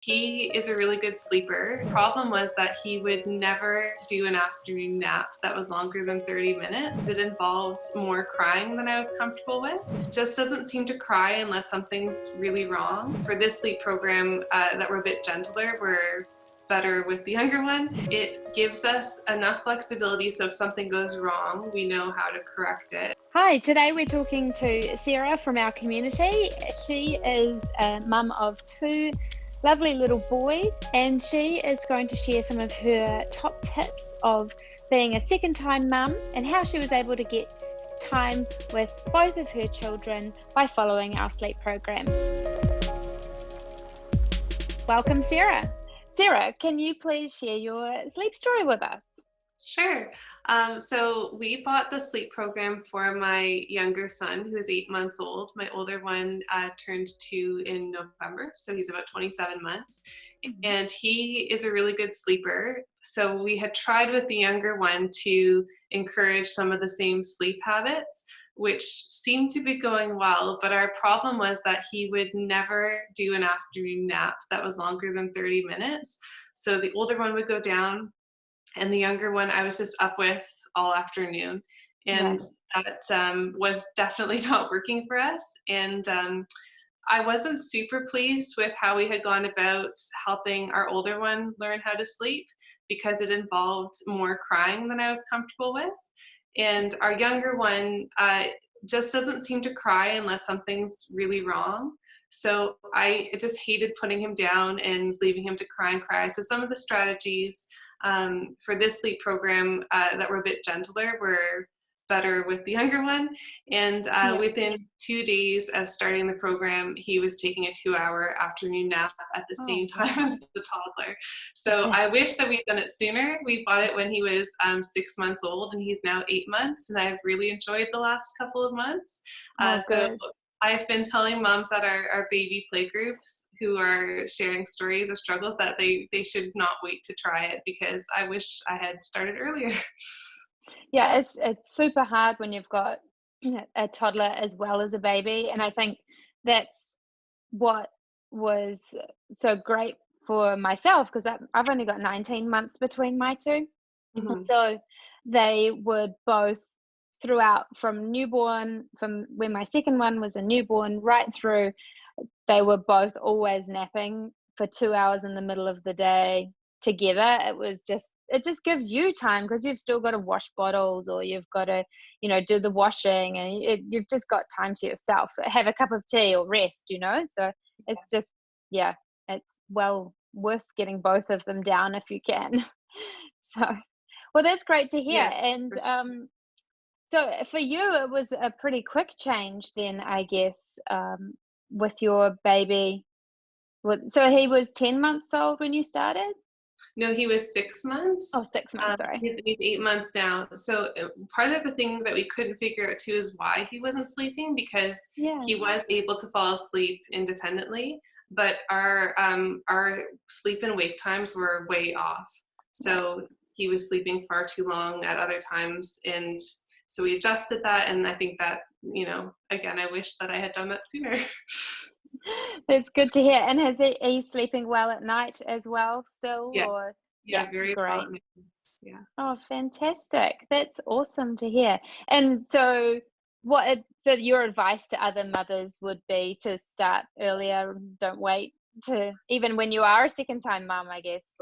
He is a really good sleeper. Problem was that he would never do an afternoon nap that was longer than 30 minutes. It involved more crying than I was comfortable with. Just doesn't seem to cry unless something's really wrong. For this sleep program that we're a bit gentler, we're better with the younger one. It gives us enough flexibility so if something goes wrong, we know how to correct it. Hi, today we're talking to Sarah from our community. She is a mum of two lovely little boys, and she is going to share some of her top tips of being a second-time mum and how she was able to get time with both of her children by following our sleep program. Welcome, Sarah. Sarah, can you please share your sleep story with us? Sure. So we bought the sleep program for my younger son, who is 8 months old. My older one turned 2 in November, so he's about 27 months. And he is a really good sleeper. So we had tried with the younger one to encourage some of the same sleep habits, which seemed to be going well. But our problem was that he would never do an afternoon nap that was longer than 30 minutes. So the older one would go down, and the younger one I was just up with all afternoon. And that was definitely not working for us. And I wasn't super pleased with how we had gone about helping our older one learn how to sleep because it involved more crying than I was comfortable with. And our younger one just doesn't seem to cry unless something's really wrong. So I just hated putting him down and leaving him to cry and cry. So some of the strategies for this sleep program that were a bit gentler were better with the younger one. And within 2 days of starting the program, he was taking a 2-hour afternoon nap at the same time as the toddler. So I wish that we'd done it sooner. We bought it when he was 6 months old, and he's now 8 months, and I've really enjoyed the last couple of months. So I've been telling moms at our baby play groups who are sharing stories of struggles that they should not wait to try it, because I wish I had started earlier. Yeah, it's super hard when you've got a toddler as well as a baby, and I think that's what was so great for myself, because I've only got 19 months between my two. So they would both, throughout from newborn, from when my second one was a newborn right through, they were both always napping for 2 hours in the middle of the day together. It just gives you time, because you've still got to wash bottles, or you've got to, do the washing, and you've just got time to yourself, have a cup of tea or rest, so it's just, it's well worth getting both of them down if you can. So, well, that's great to hear. And so for you, it was a pretty quick change then, I guess, with your baby. So he was 10 months old when you started? No, he was 6 months. Oh, 6 months, sorry. He's 8 months now. So part of the thing that we couldn't figure out too is why he wasn't sleeping, because he was able to fall asleep independently, but our sleep and wake times were way off. So he was sleeping far too long at other times, and so we adjusted that. And I think that, again, I wish that I had done that sooner. That's good to hear. And he's sleeping well at night as well still? Yeah. Or Very great. well. Yeah. Oh, fantastic. That's awesome to hear. And so so your advice to other mothers would be to start earlier, don't wait to, even when you are a second time mom, I guess,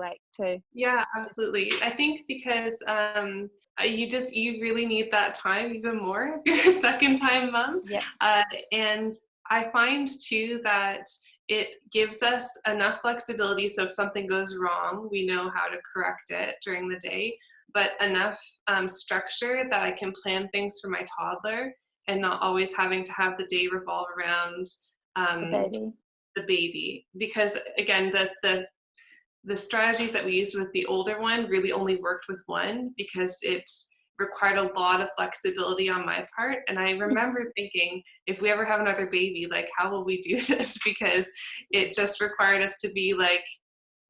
Yeah, absolutely. I think because you really need that time even more if you're a second time mom. And I find too that it gives us enough flexibility so if something goes wrong, we know how to correct it during the day, but enough structure that I can plan things for my toddler and not always having to have the day revolve around the baby. Because again, the strategies that we used with the older one really only worked with one, because it's required a lot of flexibility on my part. And I remember thinking, if we ever have another baby, how will we do this? Because it just required us to be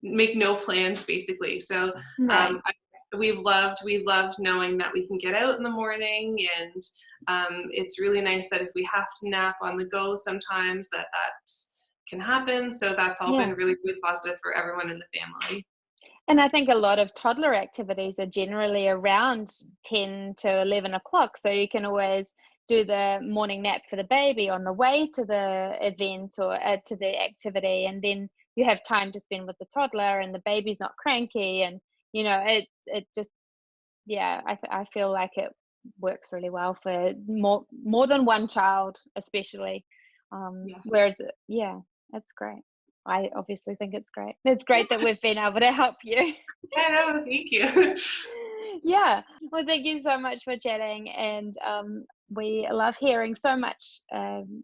make no plans basically. So we loved knowing that we can get out in the morning, and it's really nice that if we have to nap on the go sometimes, that's can happen. So that's all Yeah. been really, really positive for everyone in the family. And I think a lot of toddler activities are generally around 10 to 11 o'clock. So you can always do the morning nap for the baby on the way to the event or to the activity. And then you have time to spend with the toddler and the baby's not cranky. And, it just, yeah, I feel like it works really well for more than one child, especially. Yes. Whereas, yeah, that's great. I obviously think it's great. It's great that we've been able to help you. Yeah, no, thank you. Yeah. Well, thank you so much for chatting, and we love hearing so much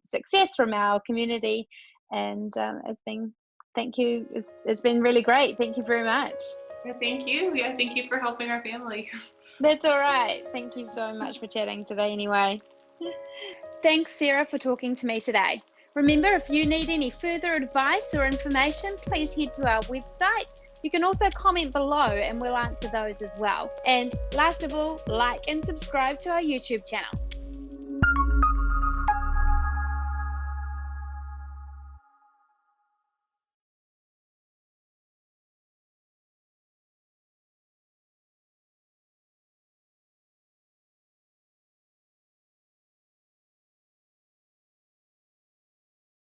success from our community. And thank you. It's been really great. Thank you very much. Yeah, thank you. Yeah, thank you for helping our family. That's all right. Thank you so much for chatting today, anyway. Thanks, Sarah, for talking to me today. Remember, if you need any further advice or information, please head to our website. You can also comment below and we'll answer those as well. And last of all, like and subscribe to our YouTube channel.